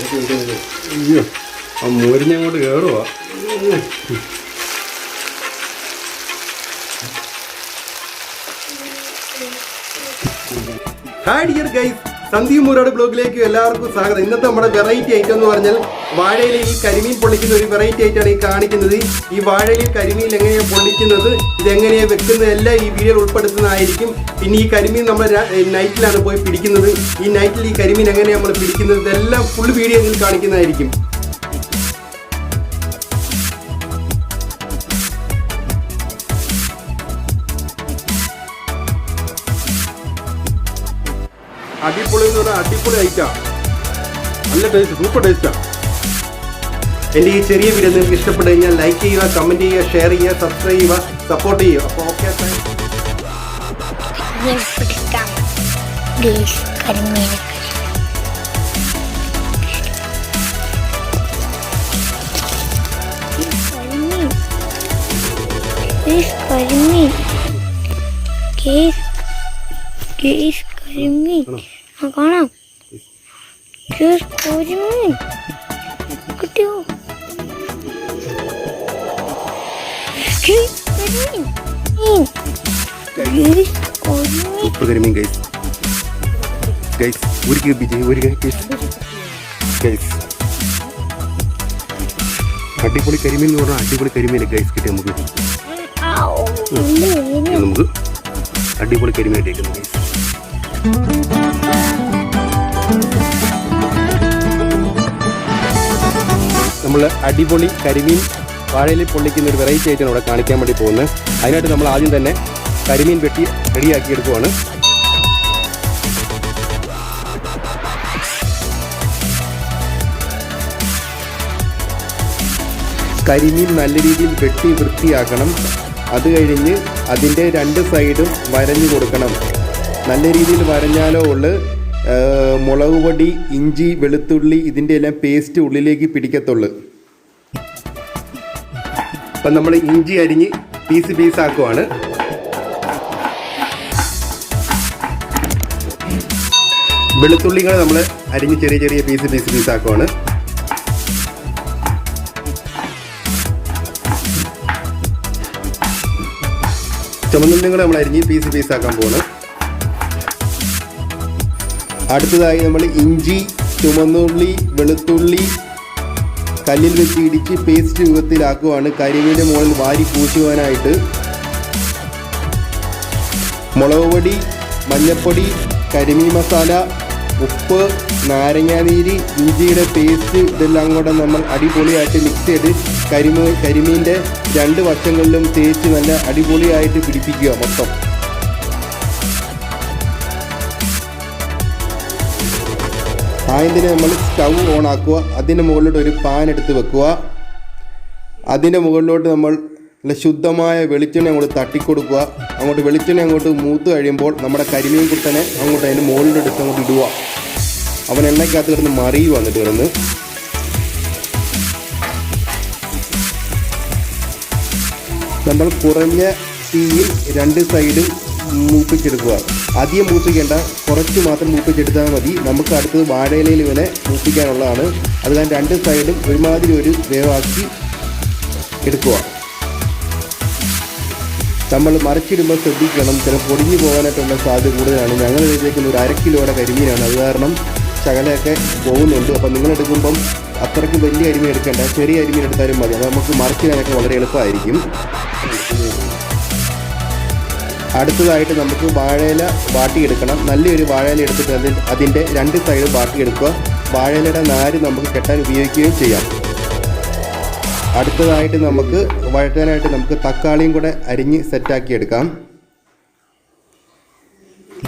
അയ്യോ ആ മോരിഞ്ഞങ്ങോട്ട് കയറുവാ. Hi dear guys, Sandeep Moorad ബ്ലോഗിലേക്ക് എല്ലാവർക്കും സ്വാഗതം. ഇന്നത്തെ നമ്മുടെ വെറൈറ്റി ഐറ്റം എന്ന് പറഞ്ഞാൽ വാഴയിൽ ഈ കരിമീൻ പൊള്ളിക്കുന്ന ഒരു വെറൈറ്റി ആയിട്ടാണ് ഈ കാണിക്കുന്നത്. ഈ വാഴയിൽ കരിമീൻ എങ്ങനെയാണ് പൊള്ളിക്കുന്നത്, ഇതെങ്ങനെയാണ് വെക്കുന്നത് എല്ലാം ഈ വീഡിയോയിൽ ഉൾപ്പെടുത്തുന്നതായിരിക്കും. പിന്നെ ഈ കരിമീൻ നമ്മൾ നൈറ്റിലാണ് പോയി പിടിക്കുന്നത്. ഈ നൈറ്റിൽ ഈ കരിമീൻ എങ്ങനെയാണ് നമ്മൾ പിടിക്കുന്നത് ഇതെല്ലാം ഫുൾ വീഡിയോ ഇതിൽ കാണിക്കുന്നതായിരിക്കും. അടിപൊളി എന്ന് പറഞ്ഞാൽ അടിപൊളി ഐറ്റാണ്, നല്ല ടേസ്റ്റ്, സൂപ്പർ ടേസ്റ്റാണ്. എൻ്റെ ഈ ചെറിയ വീഡിയോ നിങ്ങൾക്ക് ഇഷ്ടപ്പെട്ട് കഴിഞ്ഞാൽ ലൈക്ക് ചെയ്യുക, കമൻറ്റ് ചെയ്യുക, ഷെയർ ചെയ്യുക, സബ്സ്ക്രൈബ് ചെയ്യുക, സപ്പോർട്ട് ചെയ്യുക. അപ്പോൾ ഓക്കെ, Karimeen, കാണാം. Karimeen, കിട്ടിയോ? കരിമീൻ ഗൈസ്, ഗൈസ് ഒരു ബിജി ഒരു ഗൈസ് അടിപൊളി കരിമീൻ എന്ന് പറഞ്ഞാൽ അടിപൊളി കരിമീൻ ഗൈസ് കിട്ടി. നമുക്ക് അടിപൊളി കരിമീൻ കിട്ടിയിരിക്കുന്നു ഗൈസ്. നമ്മൾ അടിപൊളി കരിമീൻ വാഴയിൽ പൊള്ളിക്കുന്ന ഒരു വെറൈറ്റി ആയിട്ടാണ് ഇവിടെ കാണിക്കാൻ വേണ്ടി പോകുന്നത്. അതിനായിട്ട് നമ്മൾ ആദ്യം തന്നെ കരിമീൻ വെട്ടി റെഡിയാക്കി എടുക്കുവാണ്. കരിമീൻ നല്ല രീതിയിൽ വെട്ടി വൃത്തിയാക്കണം. അത് കഴിഞ്ഞ് അതിൻ്റെ രണ്ട് സൈഡും വരഞ്ഞു കൊടുക്കണം. നല്ല രീതിയിൽ വരഞ്ഞാലോ ഉള്ളു മുളക് പൊടി, ഇഞ്ചി, വെളുത്തുള്ളി ഇതിൻ്റെ എല്ലാം പേസ്റ്റ് ഉള്ളിലേക്ക് പിടിക്കത്തുള്ളു. അപ്പം നമ്മൾ ഇഞ്ചി അരിഞ്ഞ് പീസാക്കുവാണ്. വെളുത്തുള്ളികൾ നമ്മൾ അരിഞ്ഞ് ചെറിയ ചെറിയ പീസാക്കുവാണ്. ചുമന്നുള്ളികൾ നമ്മൾ അരിഞ്ഞ് പീസാക്കാൻ പോവാണ്. അടുത്തതായി നമ്മൾ ഇഞ്ചി, ചുമന്നുള്ളി, വെളുത്തുള്ളി കല്ലിൽ വെച്ച് ഇടിച്ച് പേസ്റ്റ് രൂപത്തിലാക്കുവാണ് കരിമീൻ്റെ മുകളിൽ വാരി പൂശുവാനായിട്ട്. മുളക് പൊടി, മഞ്ഞൾപ്പൊടി, കരിമീൻ മസാല, ഉപ്പ്, നാരങ്ങാനീര്, ഇഞ്ചിയുടെ പേസ്റ്റ് ഇതെല്ലാം കൂടെ നമ്മൾ അടിപൊളിയായിട്ട് മിക്സ് ചെയ്ത് കരിമീൻ്റെ രണ്ട് വശങ്ങളിലും തേച്ച് നല്ല അടിപൊളിയായിട്ട് പിടിപ്പിക്കുക മൊത്തം. ആയതിനെ നമ്മൾ സ്റ്റൗ ഓൺ ആക്കുക. അതിൻ്റെ മുകളിലോട്ട് ഒരു പാൻ എടുത്ത് വെക്കുക. അതിൻ്റെ മുകളിലോട്ട് നമ്മൾ നല്ല ശുദ്ധമായ വെളിച്ചെണ്ണ അങ്ങോട്ട് തട്ടിക്കൊടുക്കുക. അങ്ങോട്ട് വെളിച്ചെണ്ണ അങ്ങോട്ട് മൂത്ത് കഴിയുമ്പോൾ നമ്മുടെ കരിമീൻ കുട്ടനെ അങ്ങോട്ട് അതിൻ്റെ മുകളിലോട്ട് അങ്ങോട്ട് ഇടുക. അവൻ എണ്ണയ്ക്കകത്ത് കിടന്ന് മറിയുക. വന്നിട്ട് കിടന്ന് നമ്മൾ കുറഞ്ഞ തീയിൽ രണ്ട് സൈഡും മൂപ്പിച്ചെടുക്കുക. അധികം മൂപ്പിക്കേണ്ട, കുറച്ച് മാത്രം മൂപ്പിച്ചെടുത്താൽ മതി. നമുക്ക് അടുത്തത് വാഴയിലയിൽ ഇവനെ മൂപ്പിക്കാനുള്ളതാണ്. അത് കാരണം രണ്ട് സൈഡും ഒരുമാതിരി ഒരു വേവാക്കി എടുക്കുക. നമ്മൾ മറിച്ചിടുമ്പോൾ ശ്രദ്ധിക്കണം, ചില പൊടിഞ്ഞു പോകാനായിട്ടുള്ള സാധ്യത കൂടുതലാണ്. ഞങ്ങൾ എഴുതിയേക്കുന്ന ഒരു 1/2 കിലോയുടെ കരിമീനാണ്. അത് കാരണം ശകലമൊക്കെ പോകുന്നുണ്ട്. അപ്പം നിങ്ങളെടുക്കുമ്പം അത്രയ്ക്ക് വലിയ കരിമീൻ എടുക്കേണ്ട, ചെറിയ കരിമീൻ എടുത്താലും മതി. അത് നമുക്ക് മറിച്ചിടാനൊക്കെ വളരെ എളുപ്പമായിരിക്കും. അടുത്തതായിട്ട് നമുക്ക് വാഴയില വാട്ടിയെടുക്കണം. നല്ലൊരു വാഴയില എടുത്തിട്ട് അതിൻ്റെ രണ്ട് സൈഡും വാട്ടിയെടുക്കുക. വാഴയിലയുടെ നാര് നമുക്ക് കെട്ടാൻ ഉപയോഗിക്കുകയും ചെയ്യാം. അടുത്തതായിട്ട് നമുക്ക് വഴറ്റാനായിട്ട് നമുക്ക് തക്കാളിയും കൂടെ അരിഞ്ഞ് സെറ്റാക്കി എടുക്കാം.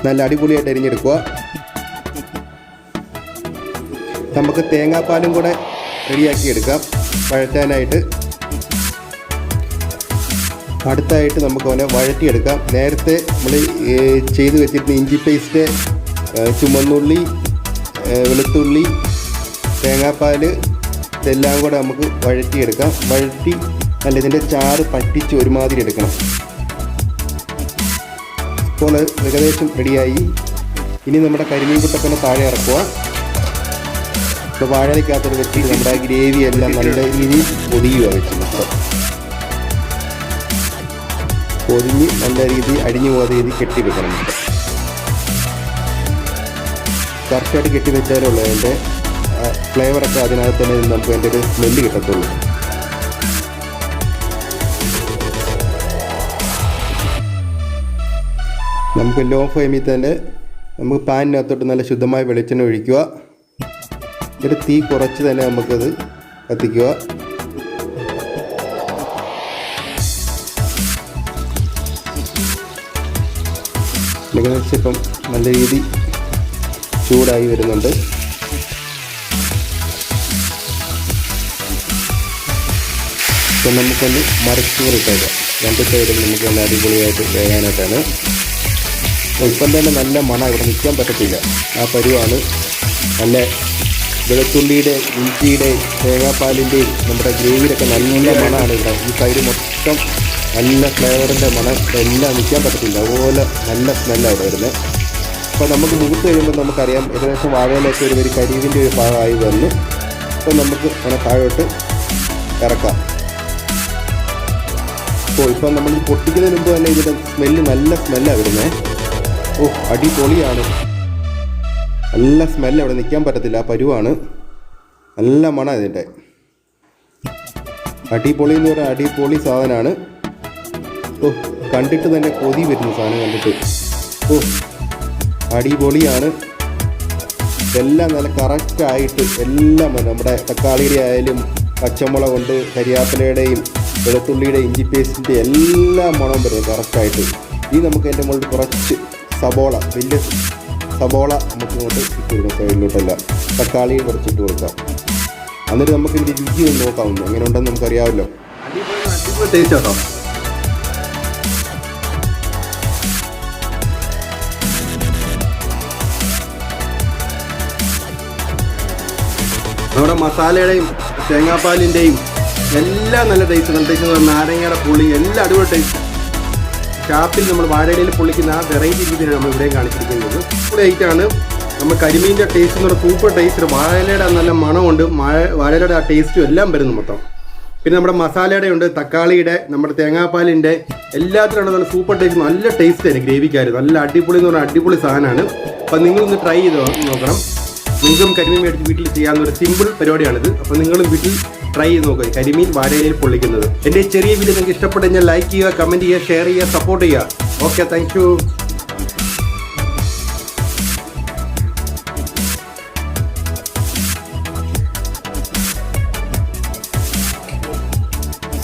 നല്ല അടിപൊളിയായിട്ട് അരിഞ്ഞെടുക്കുക. നമുക്ക് തേങ്ങാപ്പാലും കൂടെ റെഡിയാക്കി എടുക്കാം വഴറ്റാനായിട്ട്. അടുത്തായിട്ട് നമുക്ക് അവനെ വഴറ്റിയെടുക്കാം. നേരത്തെ നമ്മൾ ചെയ്ത് വെച്ചിരുന്ന ഇഞ്ചി പേസ്റ്റ്, ചുമന്നുള്ളി, വെളുത്തുള്ളി, തേങ്ങാപ്പാൽ ഇതെല്ലാം കൂടെ നമുക്ക് വഴറ്റിയെടുക്കാം. വഴറ്റി നല്ല ഇതിൻ്റെ ചാറ് പറ്റിച്ച് ഒരുമാതിരി എടുക്കണം. ഇപ്പോൾ ഏകദേശം റെഡിയായി. ഇനി നമ്മുടെ കരിമീൻ കുട്ടപ്പനെ താഴെ ഇറക്കുക. ഇപ്പോൾ വാഴയിലേക്കകത്തോട് വെച്ചിട്ട് നമ്മുടെ ഗ്രേവി എല്ലാം നല്ല രീതിയിൽ പൊതിയുക വെച്ച് മൊത്തം പൊതിഞ്ഞ് നല്ല രീതിയിൽ അടിഞ്ഞു പോകാത്ത രീതിയിൽ കെട്ടിവെക്കണം. കറക്റ്റായിട്ട് കെട്ടിവെച്ചാലുള്ള അതിൻ്റെ ഫ്ലേവറൊക്കെ അതിനകത്ത് തന്നെ നമുക്ക് അതിൻ്റെ ഒരു സ്മെല്ല് കിട്ടത്തുള്ളൂ. നമുക്ക് ലോ ഫ്ലെയിമിൽ തന്നെ നമുക്ക് പാനിനകത്തോട്ട് നല്ല ശുദ്ധമായ വെളിച്ചെണ്ണ ഒഴിക്കുക. എന്നിട്ട് തീ കുറച്ച് തന്നെ നമുക്കത് കത്തിക്കുക. ഏകദേശം ഇപ്പം നല്ല രീതി ചൂടായി വരുന്നുണ്ട്. ഇപ്പം നമുക്കൊന്ന് മറിച്ച് ഇട്ടേക്കാം. രണ്ട് സൈഡും നമുക്ക് നല്ല അടിപൊളിയായിട്ട് വേകാനായിട്ടാണ്. ഇപ്പം തന്നെ നല്ല മണം, ഇവിടെ നിൽക്കാൻ പറ്റത്തില്ല. ആ പരുവാണ്. നല്ല വെളുത്തുള്ളിയുടെ, ഇഞ്ചിയുടെ, തേങ്ങാപ്പാലിൻ്റെയും നമ്മുടെ ഗ്രേവിയിലൊക്കെ നല്ല മണമാണ് ഇവിടെ. ഈ സൈഡ് മൊത്തം നല്ല ഫ്ലേവറിൻ്റെ മണം, എല്ലാം നിൽക്കാൻ പറ്റത്തില്ല. അതുപോലെ നല്ല സ്മെല്ലാണ് ഇവിടെ വരുന്നത്. അപ്പോൾ നമുക്ക് മുഖത്ത് കഴിയുമ്പോൾ നമുക്കറിയാം ഏകദേശം വാഴയിലേക്ക് ഒരു കരിവിൻ്റെ ഒരു ഭാഗമായി വന്ന് അപ്പോൾ നമുക്ക് അങ്ങനെ താഴോട്ട് ഇറക്കാം. അപ്പോൾ ഇപ്പം നമ്മൾ പൊട്ടിക്കുന്നതിന് മുമ്പ് തന്നെ ഇതിൻ്റെ സ്മെല്ല് നല്ല സ്മെല്ലാണ് വരുന്നത്. ഓ, അടിപൊളിയാണ്. നല്ല സ്മെല്ല് അവിടെ നിൽക്കാൻ പറ്റത്തില്ല. ആ പരുവാണ്. നല്ല മണം ഇതിൻ്റെ. അടിപൊളി എന്ന് പറഞ്ഞാൽ അടിപൊളി സാധനമാണ്. ഓ, കണ്ടിട്ട് തന്നെ കൊതി വരുന്ന സാധനം കണ്ടിട്ട്. ഓ, അടിപൊളിയാണ്. എല്ലാം നല്ല കറക്റ്റായിട്ട് എല്ലാം നമ്മുടെ തക്കാളിയുടെ ആയാലും പച്ചമുളക് കൊണ്ട് കരിയാപ്പിലയുടെയും വെളുത്തുള്ളിയുടെ ഇഞ്ചി പേസ്റ്റിൻ്റെ എല്ലാം മണവും വരുന്നത് കറക്റ്റായിട്ട്. ഈ നമുക്ക് അതിൻ്റെ മുകളിൽ കുറച്ച് സബോള, വലിയ സബോള നമുക്ക് ഇങ്ങോട്ട് ഇട്ട് കൊടുക്കാം. സൈഡിലോട്ടല്ല തക്കാളി കുറച്ചിട്ട് കൊടുക്കാം. എന്നിട്ട് നമുക്ക് ഇതിൻ്റെ രുചി ഒന്ന് നോക്കാവുന്നു എങ്ങനെ ഉണ്ടെന്ന് നമുക്കറിയാമല്ലോ. അടിപൊളി ടേസ്റ്റ് കേട്ടോ. നമ്മുടെ മസാലയുടെയും തേങ്ങാപ്പാലിൻ്റെയും എല്ലാം നല്ല ടേസ്റ്റ്. നല്ല ടേസ്റ്റ്. നാരങ്ങയുടെ പുളി എല്ലാം അടിപൊളി ടേസ്റ്റ്. ഷാപ്പിൽ നമ്മൾ വാഴയിലയിൽ പൊള്ളിക്കുന്ന ആ വെറൈറ്റി രീതിയിലാണ് നമ്മൾ ഇവിടെ കാണിച്ചിരിക്കുന്നത്. ഇവിടെ ഐറ്റാണ് നമ്മൾ കരിമീൻ്റെ ടേസ്റ്റ് എന്ന് പറഞ്ഞാൽ സൂപ്പർ ടേസ്റ്റ്. വാഴയിലയുടെ നല്ല മണമുണ്ട്, വാഴയിലയുടെ ആ ടേസ്റ്റും എല്ലാം വരുന്നു മൊത്തം. പിന്നെ നമ്മുടെ മസാലയുടെ ഉണ്ട്, തക്കാളിയുടെ, നമ്മുടെ തേങ്ങാപ്പാലിൻ്റെ എല്ലാത്തിനും നല്ല സൂപ്പർ ടേസ്റ്റ്. നല്ല ടേസ്റ്റ് ആണ് ഗ്രേവിക്കാർ. നല്ല അടിപൊളി എന്ന് പറഞ്ഞാൽ അടിപൊളി സാധനമാണ്. അപ്പം നിങ്ങളൊന്ന് ട്രൈ ചെയ്ത് നോക്കണം. നിങ്ങൾക്കും കരിമീൻ മേടിച്ച് വീട്ടിൽ ചെയ്യാവുന്ന ഒരു സിമ്പിൾ പരിപാടിയാണിത്. അപ്പോൾ നിങ്ങളും വീട്ടിൽ ട്രൈ ചെയ്ത് നോക്കുക കരിമീൻ വാഴയിലയിൽ പൊള്ളിക്കുന്നത്. എൻ്റെ ചെറിയ വീഡിയോ നിങ്ങൾക്ക് ഇഷ്ടപ്പെട്ട് കഴിഞ്ഞാൽ ലൈക്ക് ചെയ്യുക, കമൻറ്റ് ചെയ്യുക, ഷെയർ ചെയ്യുക, സപ്പോർട്ട് ചെയ്യുക. Okay, thank you.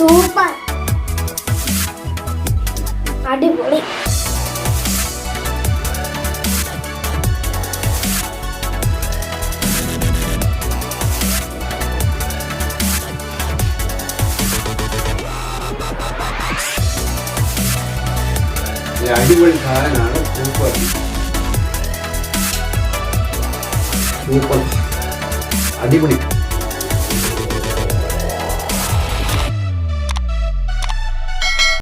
സൂപ്പർ, അടിപൊളി. അടിപൊളി സാധനമാണ്. സൂപ്പർ സൂപ്പർ അടിപൊളി.